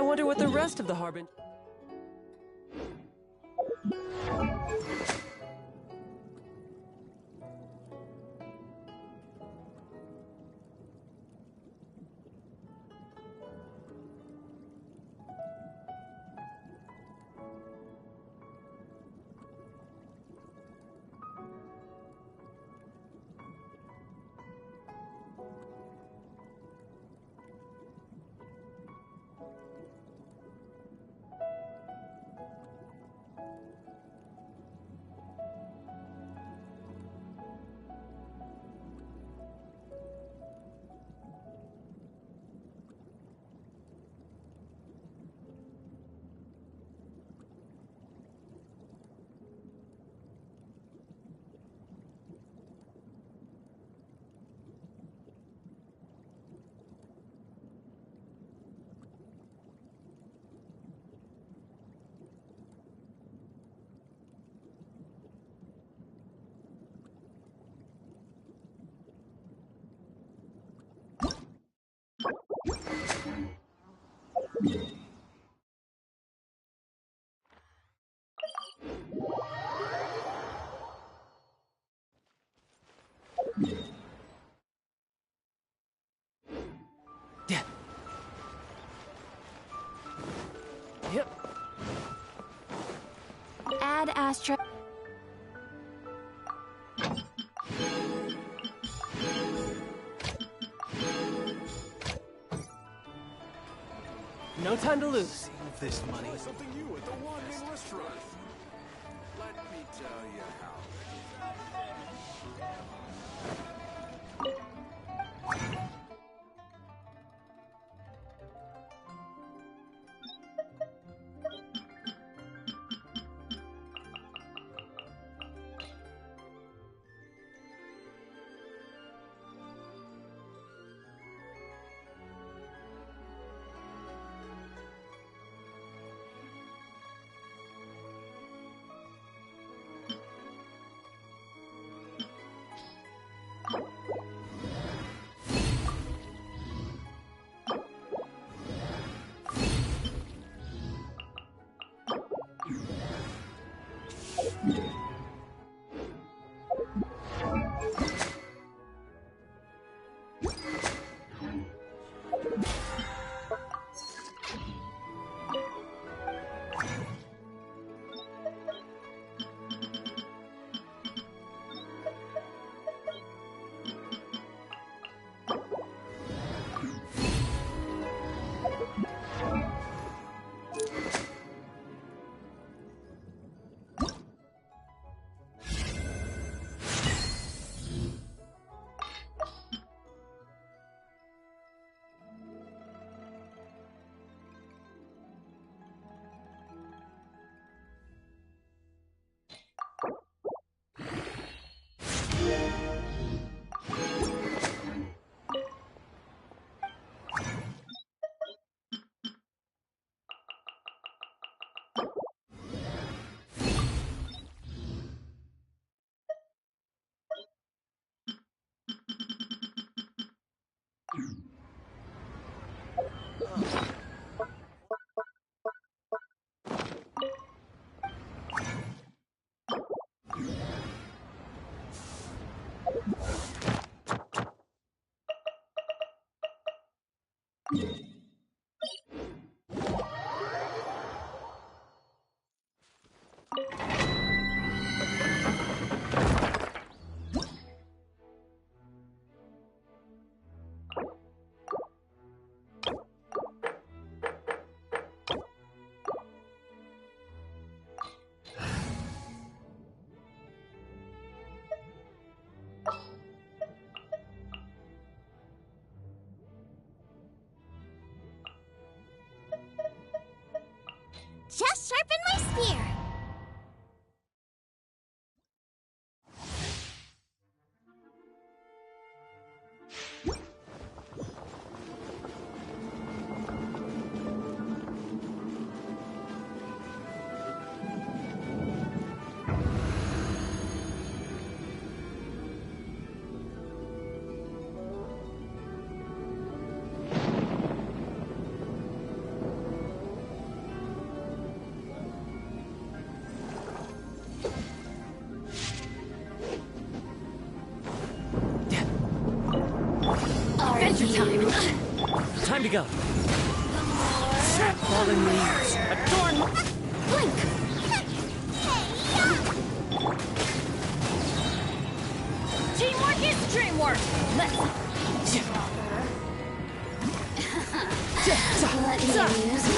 wonder what the rest of the Harbin... Add Astra. No time to lose. Save this money. Something new at the Wandering Restaurant. Let me tell you how. Just sharpen my spear. Time to go. Fallen leaves. Adorn. Blink! Teamwork is dreamwork! Let's... Let me use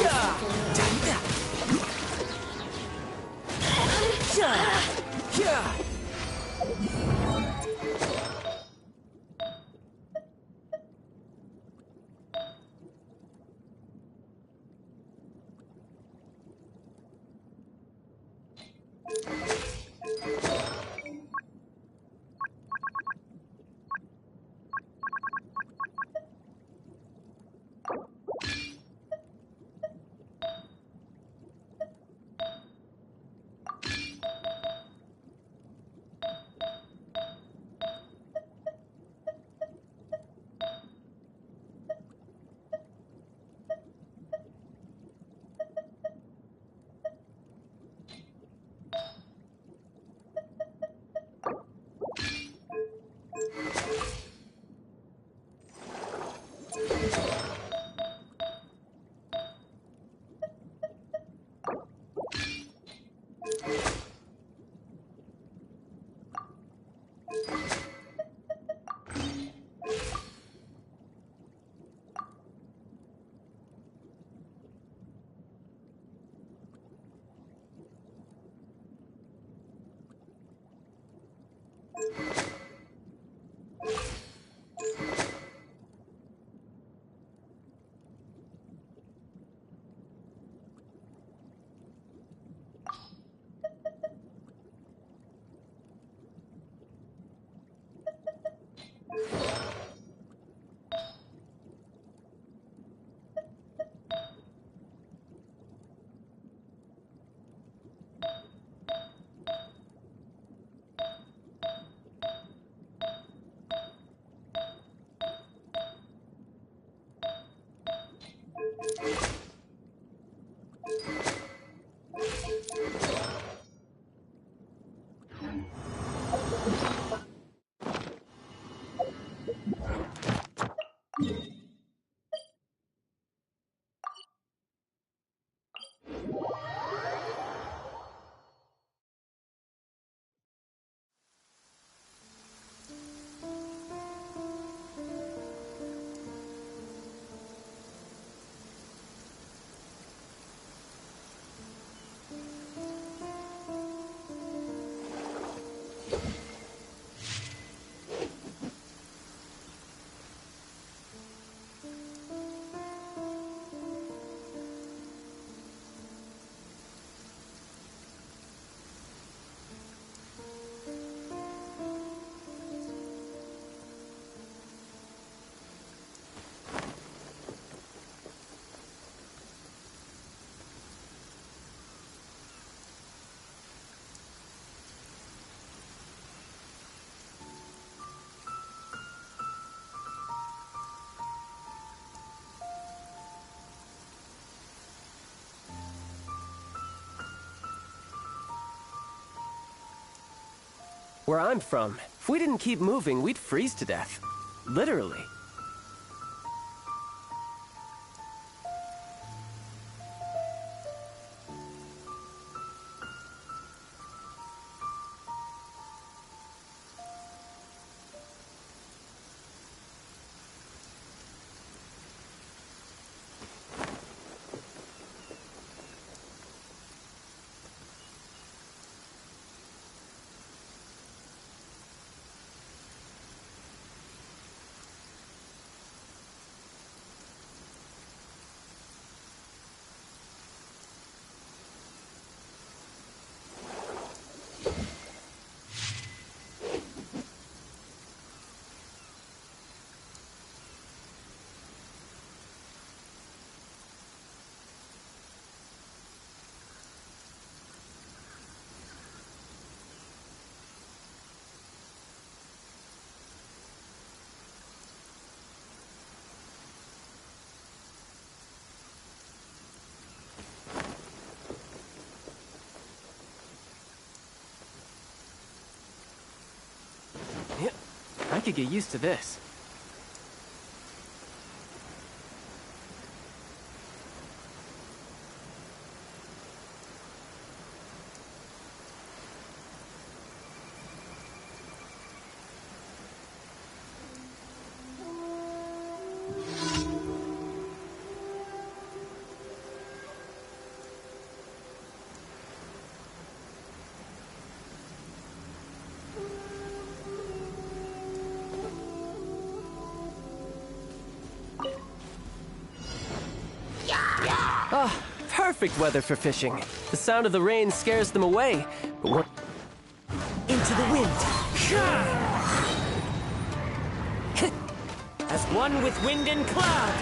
Where I'm from, if we didn't keep moving, we'd freeze to death. Literally. I could get used to this. Ah, perfect weather for fishing. The sound of the rain scares them away, but what... Into the wind. As one with wind and cloud.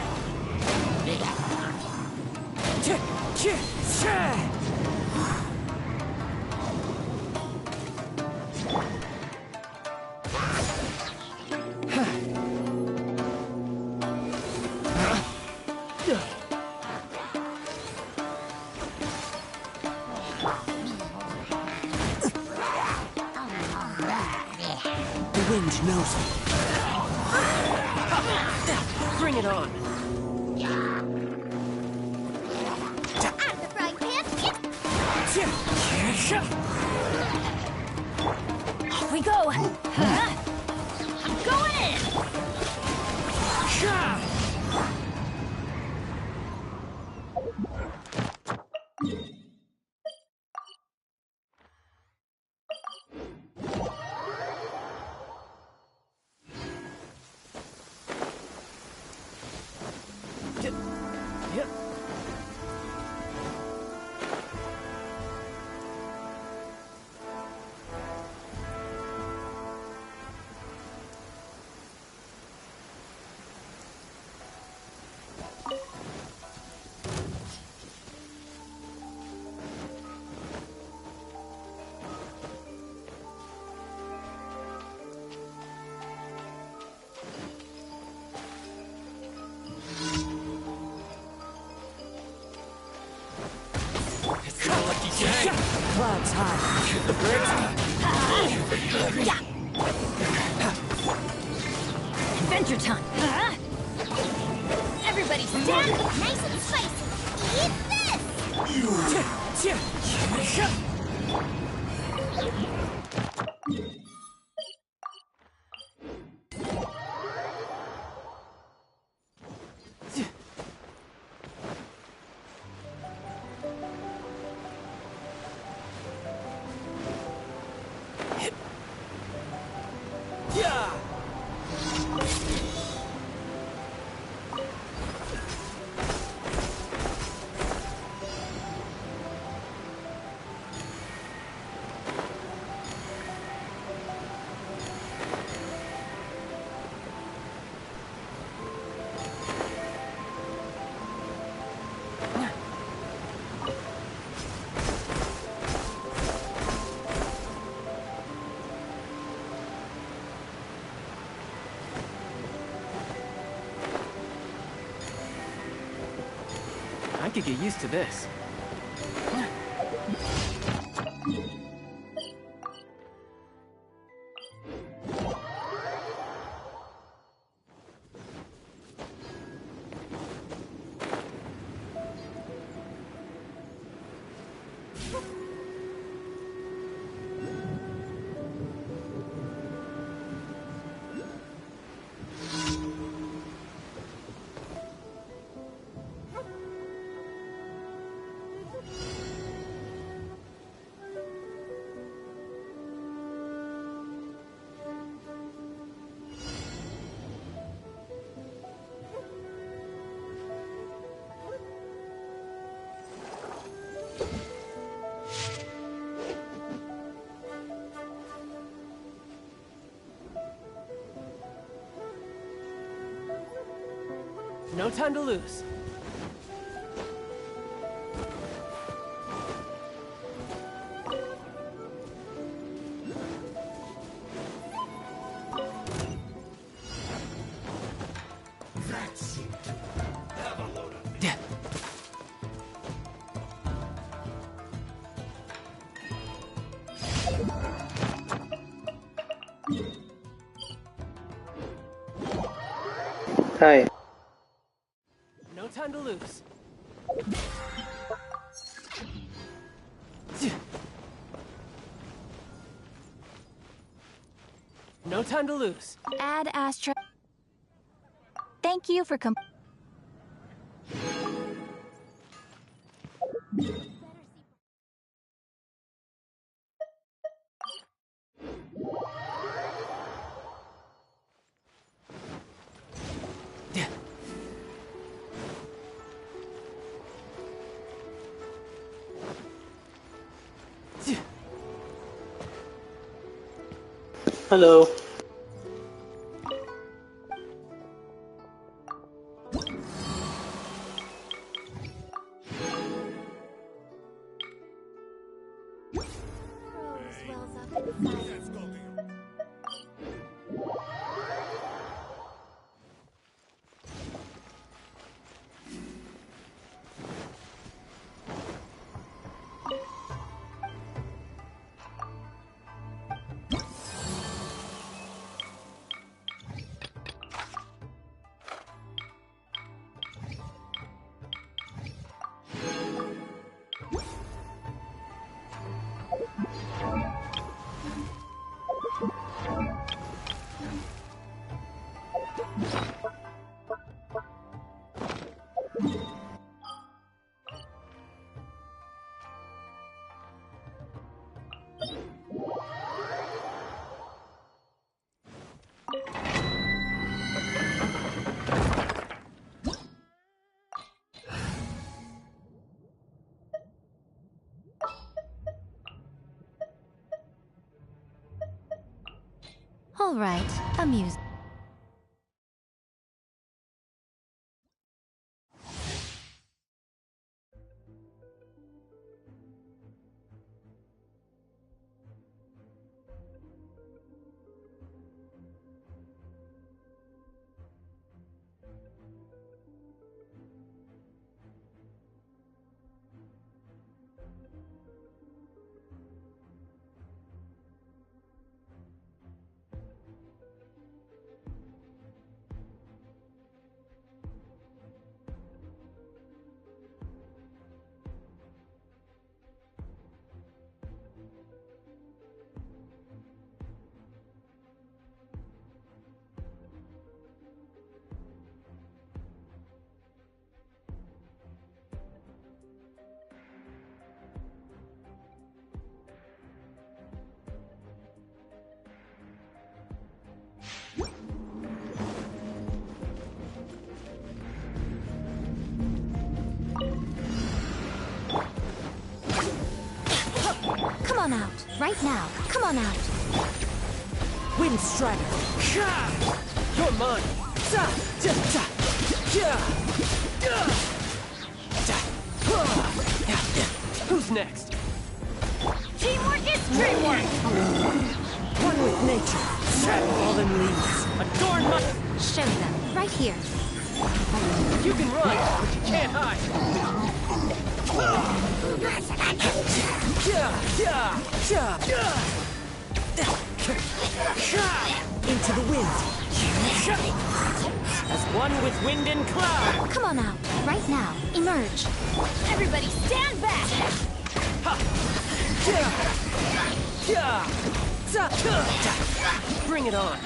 The wind knows me. Bring it on. Out of the frying pan. Off we go. Going in. Yep. Clouds high. The birds. Adventure time. Everybody stand nice and spicy. Eat this. Yeah. I could get used to this. No time to lose. Yeah. Hi. No time to lose. No time to lose. Add Astra. Thank you for Yeah. Hello. All right, amuse. Come on out, right now. Come on out. Wind Strider. You're mine. Who's next? Teamwork is dreamwork. One with nature. Fallen leaves. Adorn my... Show them, right here. You can run, but you can't hide. Into the wind. As one with wind and cloud. Come on out, right now. Emerge. Everybody stand back. Bring it on.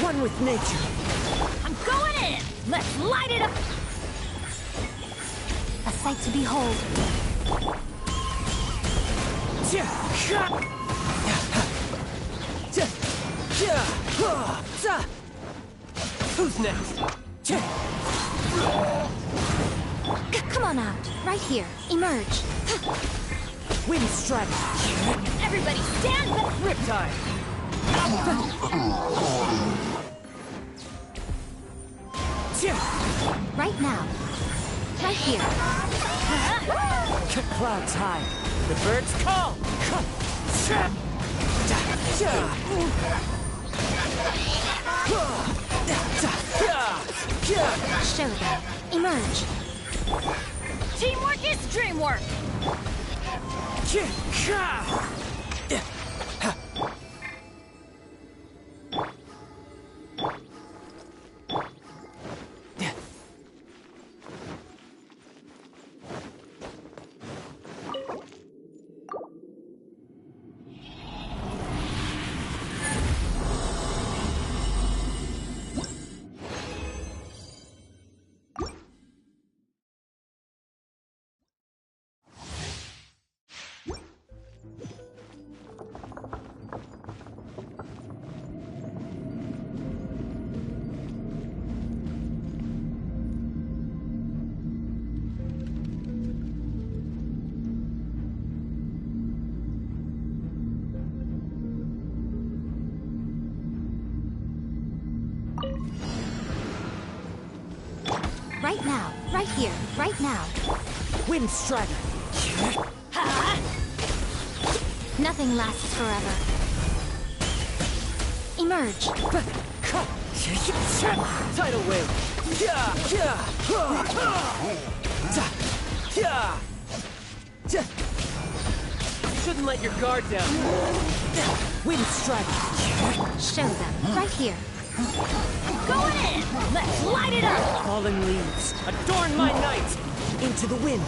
One with nature. I'm going in. Let's light it up. A sight to behold. Who's next? Come on out, right here. Emerge. Wind Strider. Everybody stand back. Riptide. Right now. Right here. Clouds high. The birds call. Show them. Emerge. Teamwork is dreamwork. Wind Strider! Nothing lasts forever. Emerge. Tidal wave. Shouldn't let your guard down. Wind Strider! Show them. Right here. Going in! Let's light it up! Fallen leaves, adorn my night! Into the wind!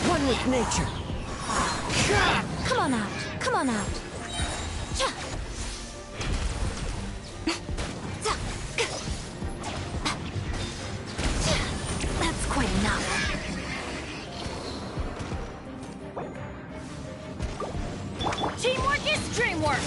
One with nature! Come on out. Come on out. That's quite enough. Teamwork is dreamwork!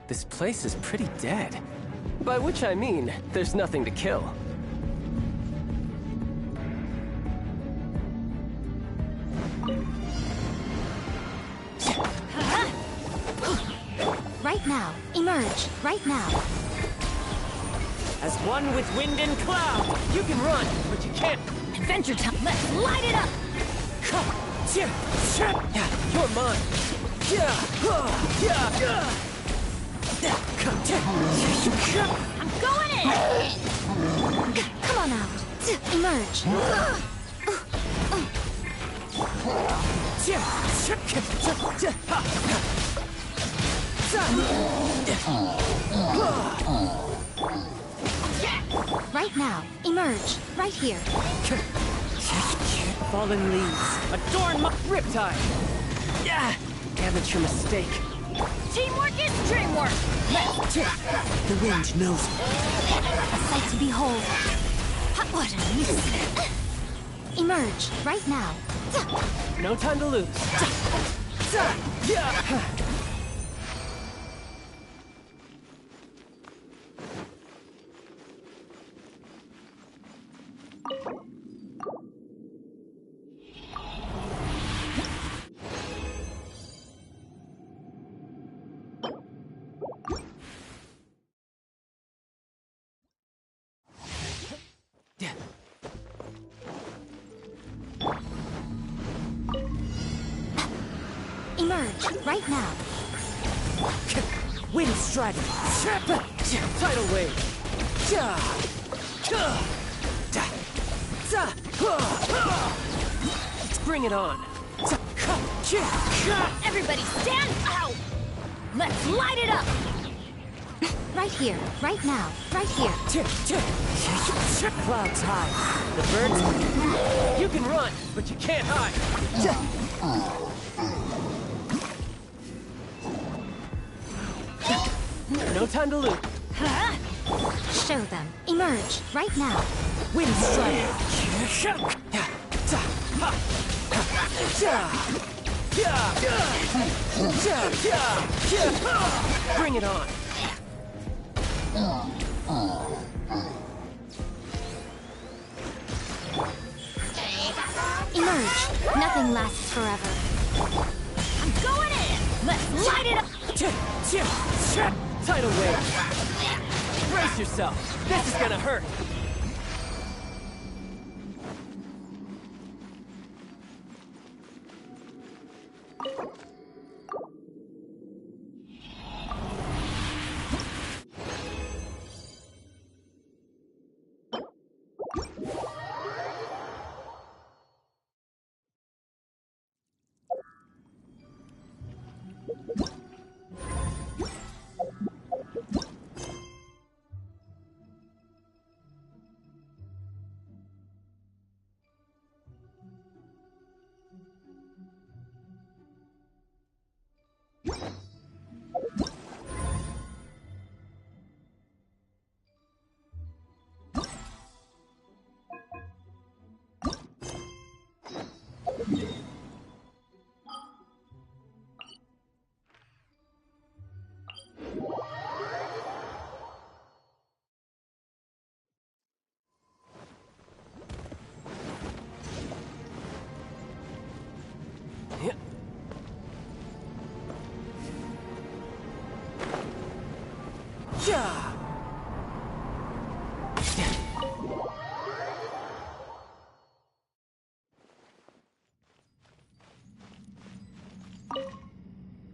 This place is pretty dead. By which I mean, there's nothing to kill. Right now. Emerge. Right now. As one with wind and cloud! You can run, but you can't. Adventure time. Let's light it up! You're mine. I'm going in! Come on out. Emerge. Right now. Emerge. Right here. Fallen leaves, adorn my Riptide. Amateur mistake. Teamwork is dreamwork! The wind knows me. A sight to behold. What a nuisance. Emerge, right now. No time to lose. Emerge, right now. Wind strategy. Tidal wave. Bring it on. Everybody stand out! Let's light it up! Right here, right now, right here. Clouds high. The birds. You can run, but you can't hide. No time to lose. Show them. Emerge, right now. Wind strike. Bring it on. Emerge. Nothing lasts forever. I'm going in! Let's light it up! Tidal wave. Brace yourself. This is gonna hurt.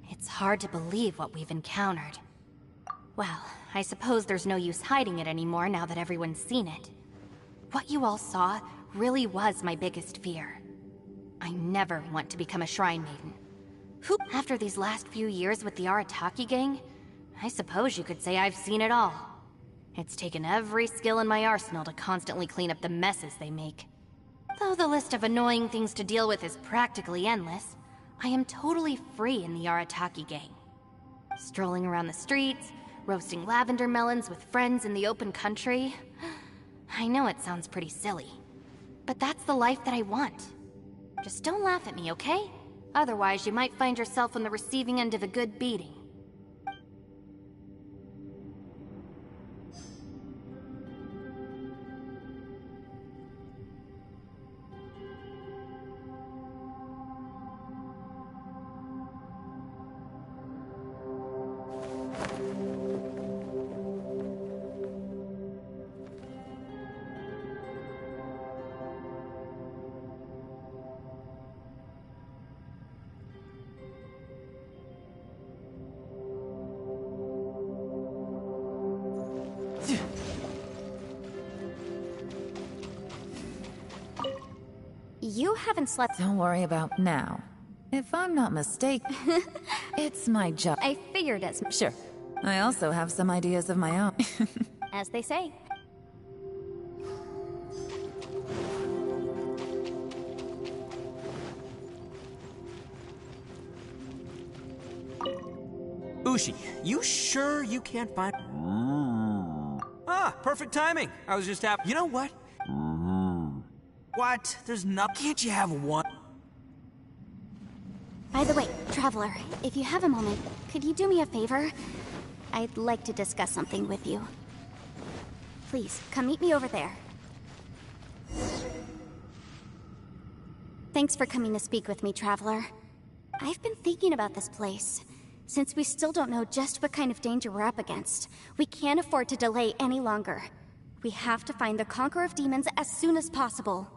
It's hard to believe what we've encountered. Well, I suppose there's no use hiding it anymore now that everyone's seen it. What you all saw really was my biggest fear. I never want to become a Shrine Maiden. After these last few years with the Arataki gang, I suppose you could say I've seen it all. It's taken every skill in my arsenal to constantly clean up the messes they make. Though the list of annoying things to deal with is practically endless, I am totally free in the Arataki gang. Strolling around the streets, roasting lavender melons with friends in the open country. I know it sounds pretty silly, but that's the life that I want. Just don't laugh at me, okay? Otherwise, you might find yourself on the receiving end of a good beating. You haven't slept. Don't worry about now. If I'm not mistaken, it's my job. I figured as much. Sure. I also have some ideas of my own. As they say. Ushi, you sure you can't find... Ah, perfect timing. I was just You know what? What? There's not. Can't you have one? By the way, Traveler, if you have a moment, could you do me a favor? I'd like to discuss something with you. Please, come meet me over there. Thanks for coming to speak with me, Traveler. I've been thinking about this place. Since we still don't know just what kind of danger we're up against, we can't afford to delay any longer. We have to find the Conqueror of Demons as soon as possible.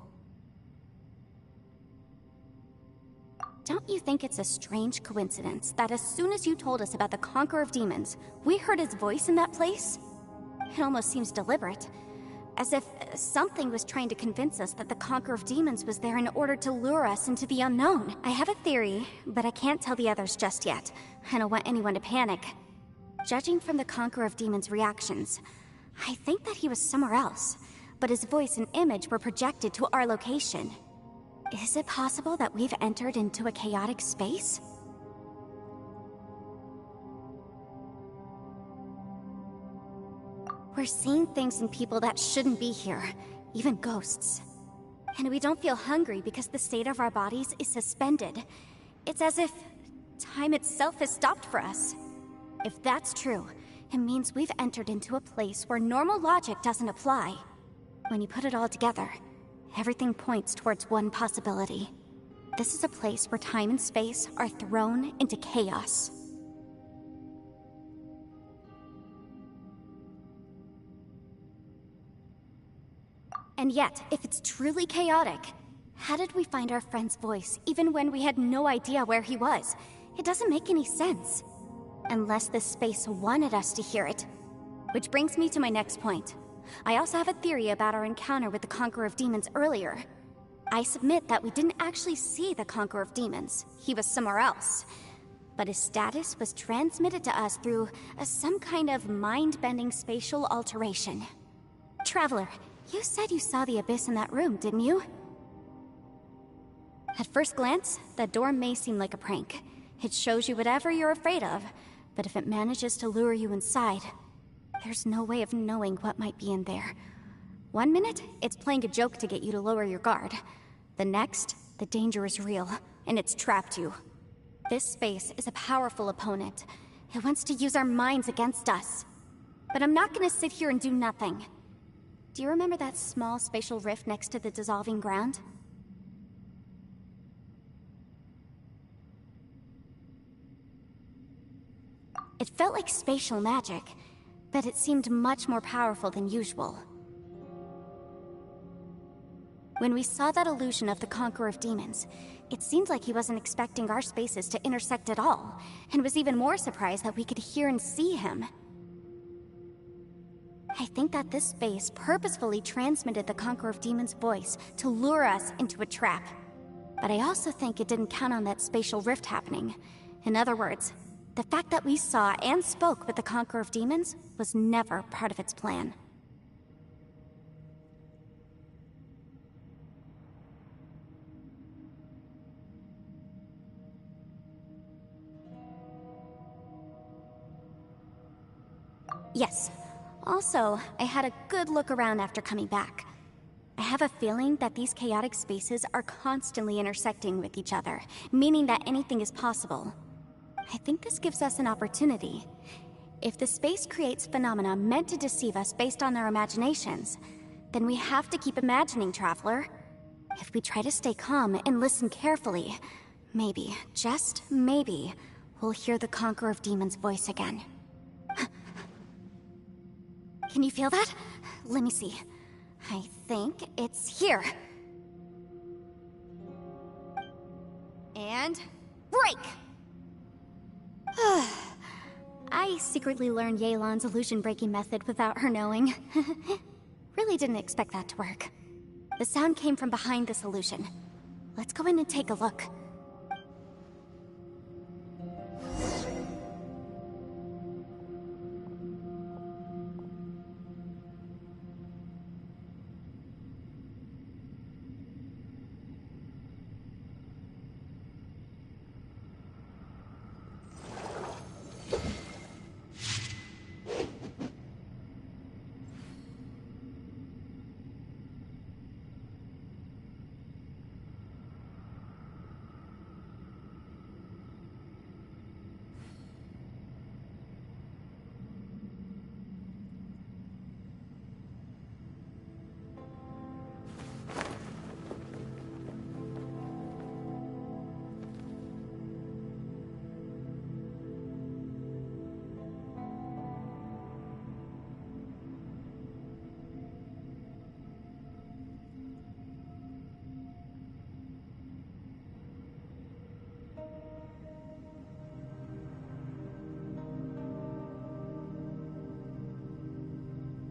Don't you think it's a strange coincidence that as soon as you told us about the Conqueror of Demons, we heard his voice in that place? It almost seems deliberate. As if something was trying to convince us that the Conqueror of Demons was there in order to lure us into the unknown. I have a theory, but I can't tell the others just yet. I don't want anyone to panic. Judging from the Conqueror of Demons' reactions, I think that he was somewhere else, but his voice and image were projected to our location. Is it possible that we've entered into a chaotic space? We're seeing things in people that shouldn't be here, even ghosts. And we don't feel hungry because the state of our bodies is suspended. It's as if time itself has stopped for us. If that's true, it means we've entered into a place where normal logic doesn't apply. When you put it all together, everything points towards one possibility. This is a place where time and space are thrown into chaos. And yet, if it's truly chaotic, how did we find our friend's voice even when we had no idea where he was? It doesn't make any sense. Unless this space wanted us to hear it. Which brings me to my next point. I also have a theory about our encounter with the Conqueror of Demons earlier. I submit that we didn't actually see the Conqueror of Demons. He was somewhere else. But his status was transmitted to us through some kind of mind-bending spatial alteration. Traveler, you said you saw the abyss in that room, didn't you? At first glance, that door may seem like a prank. It shows you whatever you're afraid of, but if it manages to lure you inside, there's no way of knowing what might be in there. One minute, it's playing a joke to get you to lower your guard. The next, the danger is real, and it's trapped you. This space is a powerful opponent. It wants to use our minds against us. But I'm not gonna sit here and do nothing. Do you remember that small spatial rift next to the dissolving ground? It felt like spatial magic, but it seemed much more powerful than usual. When we saw that illusion of the Conqueror of Demons, it seemed like he wasn't expecting our spaces to intersect at all, and was even more surprised that we could hear and see him. I think that this space purposefully transmitted the Conqueror of Demons' voice to lure us into a trap. But I also think it didn't count on that spatial rift happening. In other words, the fact that we saw and spoke with the Conqueror of Demons was never part of its plan. Yes. Also, I had a good look around after coming back. I have a feeling that these chaotic spaces are constantly intersecting with each other, meaning that anything is possible. I think this gives us an opportunity. If the space creates phenomena meant to deceive us based on our imaginations, then we have to keep imagining, Traveler. If we try to stay calm and listen carefully, maybe, just maybe, we'll hear the Conqueror of Demons' voice again. Can you feel that? Let me see. I think it's here. And break! I secretly learned Yelan's illusion-breaking method without her knowing. Really didn't expect that to work. The sound came from behind this illusion. Let's go in and take a look.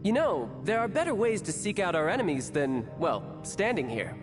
You know, there are better ways to seek out our enemies than, well, standing here.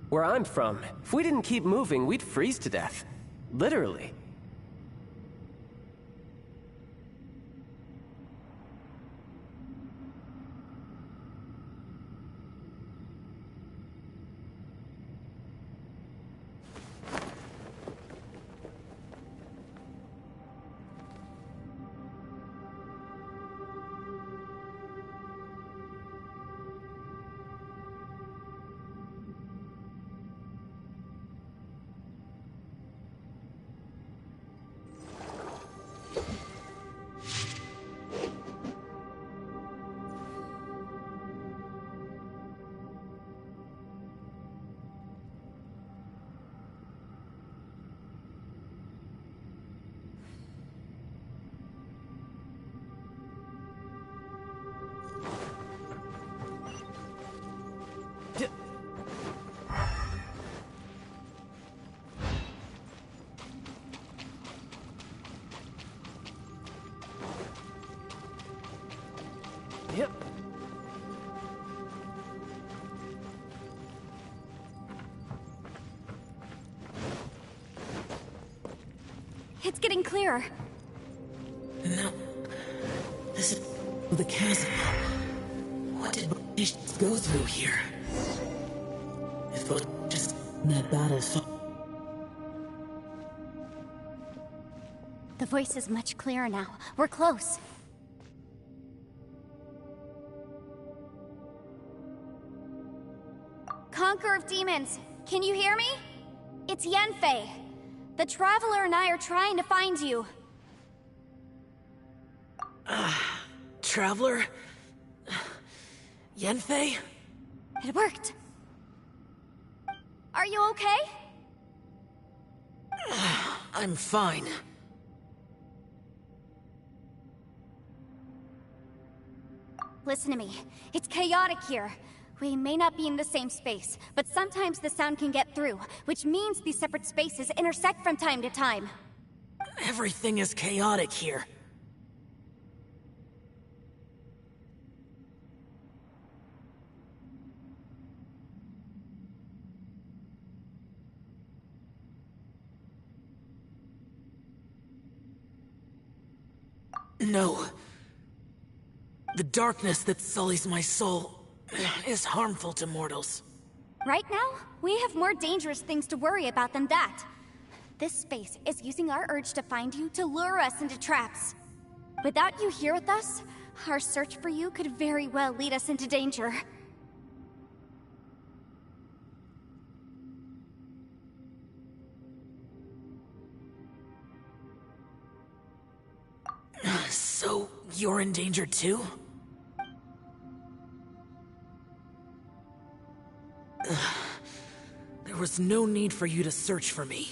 Where I'm from, if we didn't keep moving, we'd freeze to death. Literally. Yep. It's getting clearer. No. This is the chasm. What did British go through here? If it was just that battle so. The voice is much clearer now. We're close. Conqueror of Demons, can you hear me? It's Yenfei. The Traveler and I are trying to find you. Traveler? Yenfei? It worked. Are you okay? I'm fine. Listen to me. It's chaotic here. We may not be in the same space, but sometimes the sound can get through, which means these separate spaces intersect from time to time. Everything is chaotic here. No. The darkness that sullies my soul is harmful to mortals. Right now, we have more dangerous things to worry about than that. This space is using our urge to find you to lure us into traps. Without you here with us, our search for you could very well lead us into danger. So, you're in danger too? There was no need for you to search for me.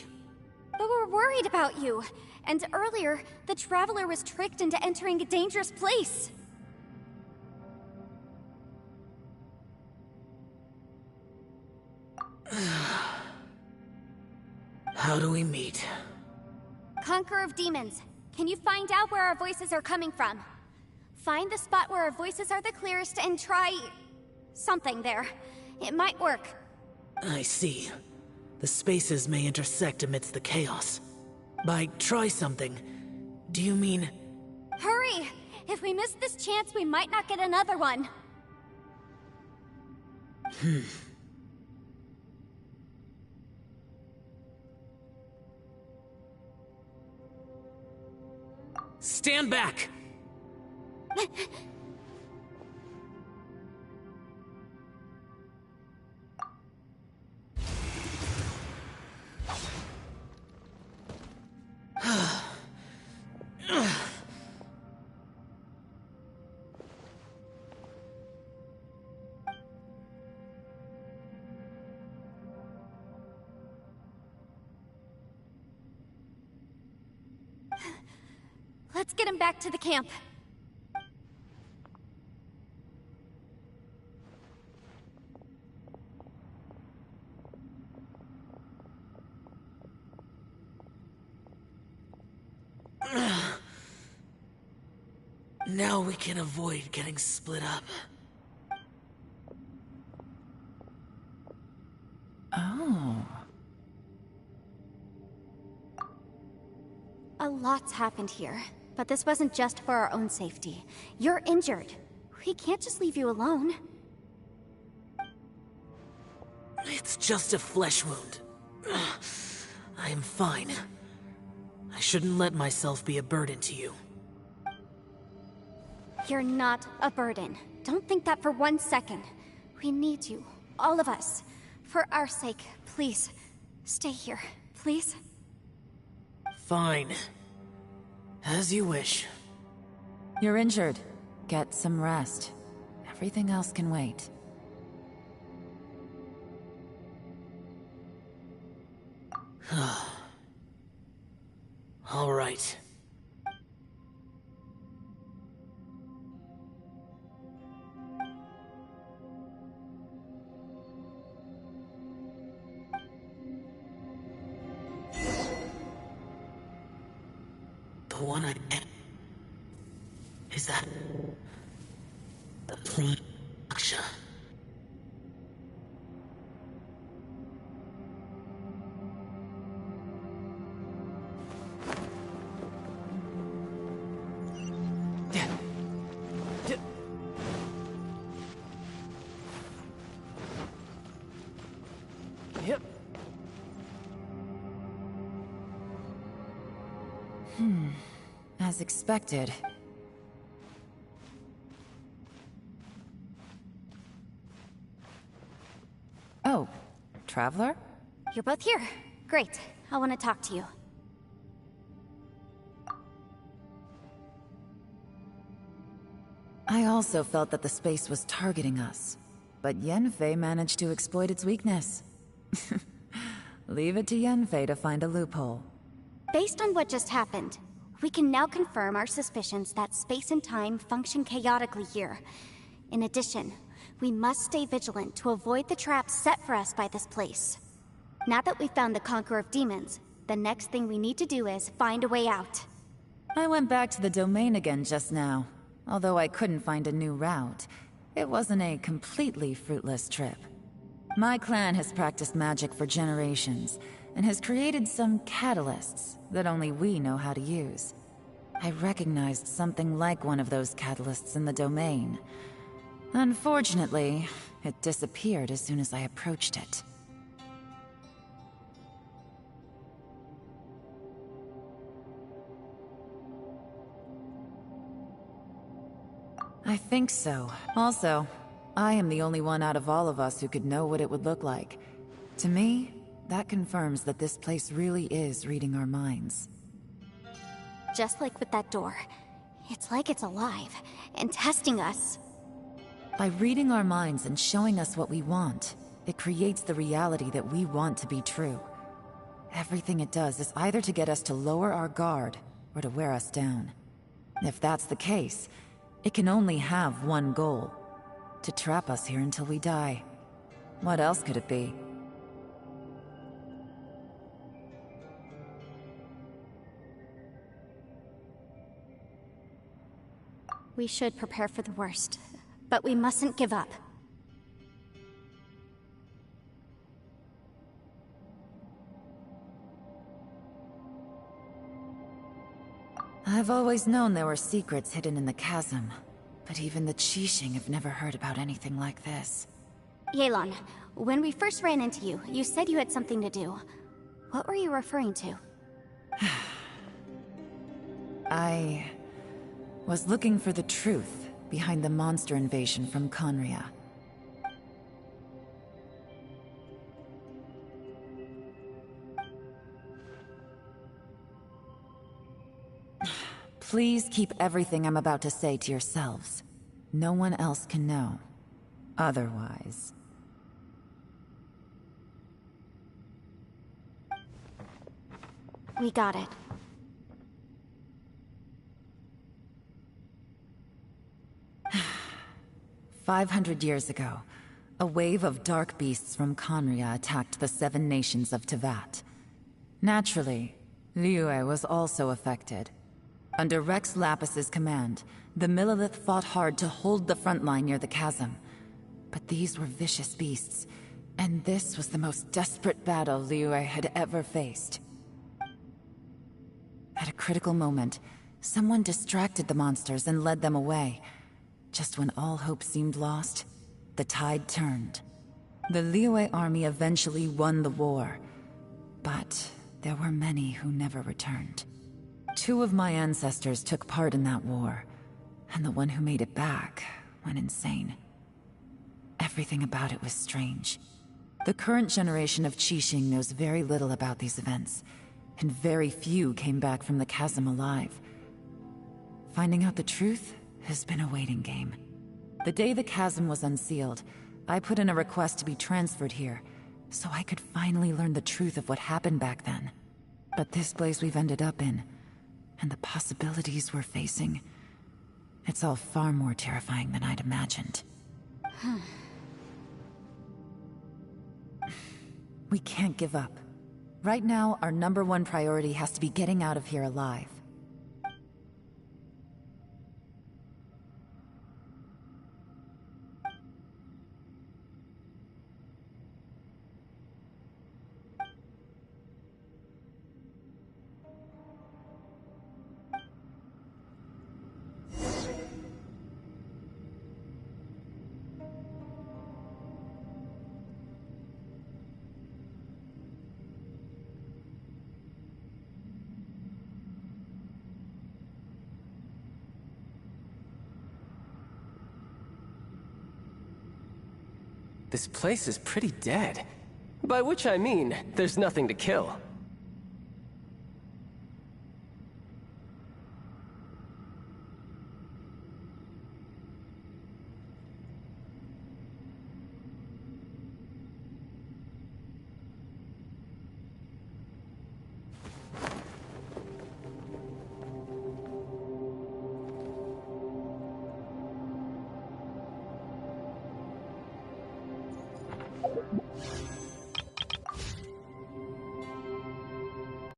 But we're worried about you. And earlier, the Traveler was tricked into entering a dangerous place. How do we meet? Conqueror of Demons, can you find out where our voices are coming from? Find the spot where our voices are the clearest and try... something there. It might work. I see. The spaces may intersect amidst the chaos. By try something, do you mean... Hurry! If we miss this chance, we might not get another one. Stand back! Let's get him back to the camp. Now we can avoid getting split up. Oh. A lot's happened here, but this wasn't just for our own safety. You're injured. We can't just leave you alone. It's just a flesh wound. I am fine. I shouldn't let myself be a burden to you. You're not a burden. Don't think that for 1 second. We need you, all of us. For our sake, please, stay here, please. Fine. As you wish. You're injured. Get some rest. Everything else can wait. All right. The one I am. Is that the Prime Aksha? Yep. As expected. Oh, Traveler? You're both here. Great. I want to talk to you. I also felt that the space was targeting us, but Yenfei managed to exploit its weakness. Leave it to Yenfei to find a loophole. Based on what just happened, we can now confirm our suspicions that space and time function chaotically here. In addition, we must stay vigilant to avoid the traps set for us by this place. Now that we've found the Conqueror of Demons, the next thing we need to do is find a way out. I went back to the domain again just now. Although I couldn't find a new route, it wasn't a completely fruitless trip. My clan has practiced magic for generations, and has created some catalysts that only we know how to use. I recognized something like one of those catalysts in the domain. Unfortunately, it disappeared as soon as I approached it. I think so. Also, I am the only one out of all of us who could know what it would look like. To me, that confirms that this place really is reading our minds. Just like with that door. It's like it's alive, and testing us. By reading our minds and showing us what we want, it creates the reality that we want to be true. Everything it does is either to get us to lower our guard, or to wear us down. If that's the case, it can only have one goal: to trap us here until we die. What else could it be? We should prepare for the worst, but we mustn't give up. I've always known there were secrets hidden in the chasm, but even the Qixing have never heard about anything like this. Yelan, when we first ran into you, you said you had something to do. What were you referring to? I was looking for the truth behind the monster invasion from Conria. Please keep everything I'm about to say to yourselves. No one else can know. Otherwise... We got it. "500 years ago, a wave of dark beasts from Conria attacked the 7 nations of Tevat. Naturally, Liyue was also affected. Under Rex Lapis's command, the Millelith fought hard to hold the front line near the chasm. But these were vicious beasts, and this was the most desperate battle Liyue had ever faced. At a critical moment, someone distracted the monsters and led them away. Just when all hope seemed lost, the tide turned. The Liyue army eventually won the war, but there were many who never returned. 2 of my ancestors took part in that war, and the one who made it back went insane. Everything about it was strange. The current generation of Qixing knows very little about these events, and very few came back from the chasm alive. Finding out the truth has been a waiting game. The day the chasm was unsealed, I put in a request to be transferred here, so I could finally learn the truth of what happened back then. But this place we've ended up in, and the possibilities we're facing, it's all far more terrifying than I'd imagined. We can't give up. Right now, our #1 priority has to be getting out of here alive. This place is pretty dead. By which I mean, there's nothing to kill.